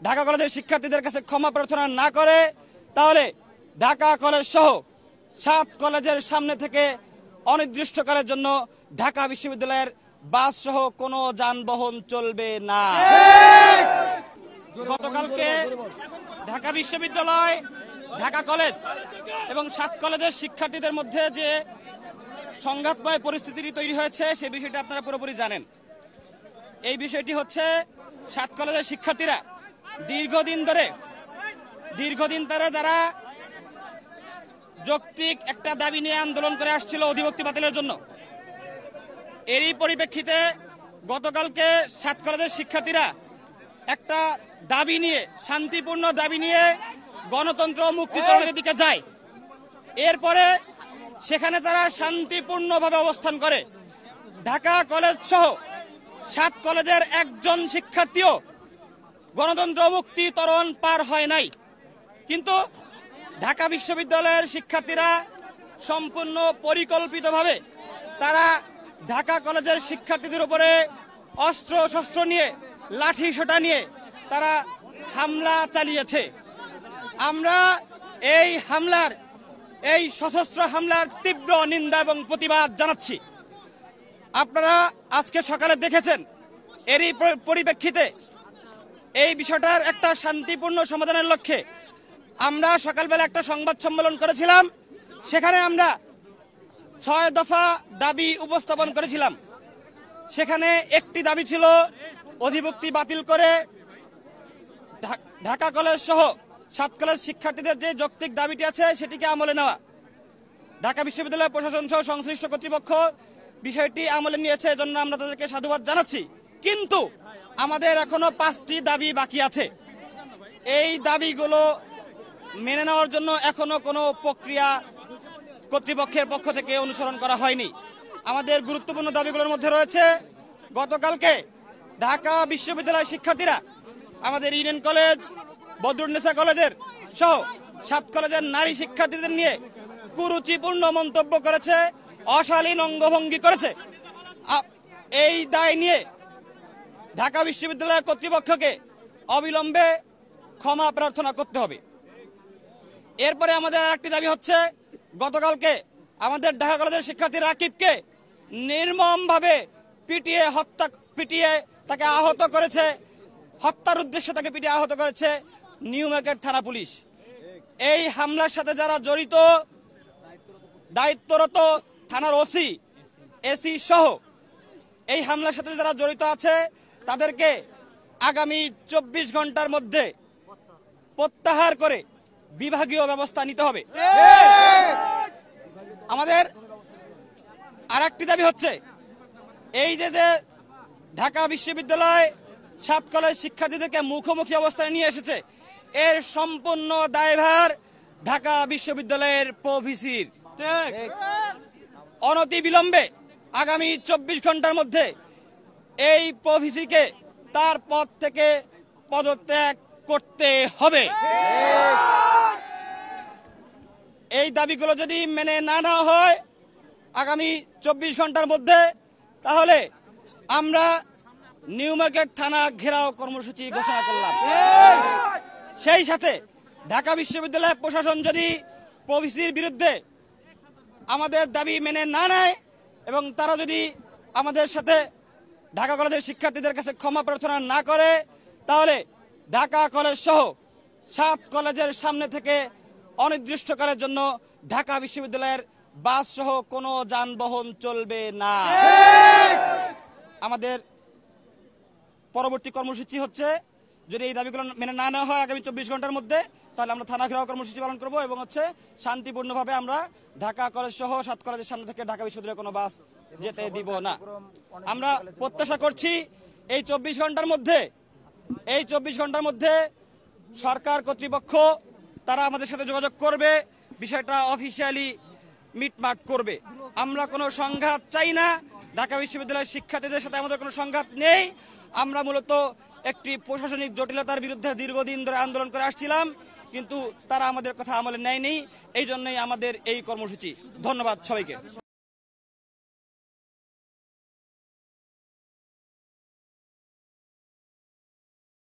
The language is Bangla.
ঢাকা কলেজের শিক্ষার্থীদের কাছে ক্ষমা প্রার্থনা না করে, তাহলে ঢাকা কলেজ সহ 7 কলেজের সামনে থেকে অনির্দিষ্টকালের জন্য ঢাকা বিশ্ববিদ্যালয়ের বাস সহ কোনো যানবাহন চলবে না। গতকালকে ঢাকা বিশ্ববিদ্যালয়, ঢাকা কলেজ এবং 7 কলেজের শিক্ষার্থীদের মধ্যে যে সংঘাতময় পরিস্থিতি তৈরি হয়েছে সে বিষয়টি আপনারা পুরোপুরি জানেন। এই বিষয়টি হচ্ছে 7 কলেজের শিক্ষার্থীরা দীর্ঘদিন ধরে যারা যৌক্তিক একটা দাবি নিয়ে আন্দোলন করে আসছিল অধিভুক্তি বাতিলের জন্য, এরই পরিপ্রেক্ষিতে গতকালকে 7 কলেজের শিক্ষার্থীরা একটা দাবি নিয়ে, শান্তিপূর্ণ দাবি নিয়ে গণতন্ত্র মুক্তিকরণের দিকে যায়। এরপরে সেখানে তারা শান্তিপূর্ণভাবে অবস্থান করে। ঢাকা কলেজ সহ 7 কলেজের একজন শিক্ষার্থীও গণতন্ত্র মুক্তি ত্বরণ পার হয় নাই। কিন্তু ঢাকা বিশ্ববিদ্যালয়ের শিক্ষার্থীরা সম্পূর্ণ পরিকল্পিতভাবে তারা ঢাকা কলেজের শিক্ষার্থীদের উপরে অস্ত্র শস্ত্র নিয়ে, লাঠি সোঁটা নিয়ে তারা হামলা চালিয়েছে। আমরা এই সশস্ত্র হামলার তীব্র নিন্দা এবং প্রতিবাদ জানাচ্ছি। আপনারা আজকে সকালে দেখেছেন, এরই পরিপ্রেক্ষিতে এই বিষয়টার একটা শান্তিপূর্ণ সমাধানের লক্ষ্যে আমরা সকালবেলা একটা সংবাদ সম্মেলন করেছিলাম। সেখানে আমরা 6 দফা দাবি উপস্থাপন করেছিলাম। সেখানে একটি দাবি ছিল অধিভুক্তি বাতিল করে ঢাকা কলেজ সহ 7 কলেজ শিক্ষার্থীদের যে যৌক্তিক দাবিটি আছে সেটিকে আমলে নেওয়া। ঢাকা বিশ্ববিদ্যালয় প্রশাসন সহ সংশ্লিষ্ট কর্তৃপক্ষ বিষয়টি আমলে নিয়েছে, এজন্য আমরা তাদেরকে সাধুবাদ জানাচ্ছি। কিন্তু আমাদের এখনো 5টি দাবি বাকি আছে। এই দাবিগুলো মেনে নেওয়ার জন্য এখনো কোনো প্রক্রিয়া কর্তৃপক্ষের পক্ষ থেকে অনুসরণ করা হয়নি। আমাদের গুরুত্বপূর্ণ দাবিগুলোর মধ্যে রয়েছে, গতকালকে ঢাকা বিশ্ববিদ্যালয়ের শিক্ষার্থীরা আমাদের ইডেন কলেজ, বদরুন্নেসা কলেজের সহ 7 কলেজের নারী শিক্ষার্থীদের নিয়ে কুরুচিপূর্ণ মন্তব্য করেছে, অশালীন অঙ্গভঙ্গি করেছে। এই দায় নিয়ে ঢাকা বিশ্ববিদ্যালয় কর্তৃপক্ষকে অবিলম্বে ক্ষমা প্রার্থনা করতে হবে। এরপরে আমাদের আরেকটি দাবি হচ্ছে, গতকালকে আমাদের ঢাকা কলেজের শিক্ষার্থী রাকিবকে নির্মমভাবে পিটিয়ে তাকে আহত করেছে, হত্যার উদ্দেশ্যে তাকে পিটিয়ে আহত করেছে নিউ মার্কেট থানা পুলিশ। এই হামলার সাথে যারা জড়িত, দায়িত্বরত থানার ওসি, এসি সহ এই হামলার সাথে যারা জড়িত আছে তাদেরকে আগামী 24 ঘন্টার মধ্যে প্রত্যাহার করে বিভাগীয় ব্যবস্থা নিতে হবে। আমাদের আরেকটি দাবি হচ্ছে, এই যে ঢাকা বিশ্ববিদ্যালয় 7 কলেজ শিক্ষার্থীদেরকে মুখোমুখি অবস্থায় নিয়ে এসেছে, এর সম্পূর্ণ দায়ভার ঢাকা বিশ্ববিদ্যালয়ের প্রভিসির। অনতি বিলম্বে আগামী 24 ঘন্টার মধ্যে এই প্রভিসিকে তার পদ থেকে পদত্যাগ করতে হবে। এই দাবিগুলো যদি মেনে না নেওয়া হয় আগামী 24 ঘন্টার মধ্যে, তাহলে আমরা নিউ মার্কেট থানা ঘেরাও কর্মসূচি ঘোষণা করলাম। সেই সাথে ঢাকা বিশ্ববিদ্যালয় প্রশাসন যদি প্রভিসির বিরুদ্ধে আমাদের দাবি মেনে না নেয় এবং তারা যদি আমাদের সাথে ঢাকা কলেজের শিক্ষার্থীদের কাছে ক্ষমা প্রার্থনা না করে, তাহলে ঢাকা কলেজ সহ 7 কলেজের সামনে থেকে অনির্দিষ্টকালের জন্য ঢাকা বিশ্ববিদ্যালয়ের বাস সহ কোনো যানবাহন চলবে না। আমাদের পরবর্তী কর্মসূচি হচ্ছে, যদি এই দাবিগুলো মেনে না নেওয়া হয় আগামী 24 ঘন্টার মধ্যে, তাহলে আমরা থানা ঘেরাও কর্মসূচি পালন করব এবং শান্তিপূর্ণভাবে আমরা ঢাকা কলেজ সহ 7 কলেজের সামনে থেকে ঢাকা বিশ্ববিদ্যালয়ের কোনো বাস যেতে দিব না। আমরা প্রত্যাশা করছি এই 24 ঘন্টার মধ্যে সরকার কর্তৃপক্ষ তারা আমাদের সাথে যোগাযোগ করবে, বিষয়টা অফিসিয়ালি মিটমাট করবে। আমরা কোনো সংঘাত চাই না, ঢাকা বিশ্ববিদ্যালয়ের শিক্ষার্থীদের সাথে আমাদের কোনো সংঘাত নেই। আমরা মূলত একটি প্রশাসনিক জটিলতার বিরুদ্ধে দীর্ঘদিন ধরে আন্দোলন করে আসছিলাম, কিন্তু তারা আমাদের কথা আমলে নেয়নি। এই জন্যই আমাদের এই কর্মসূচি। ধন্যবাদ সবাইকে।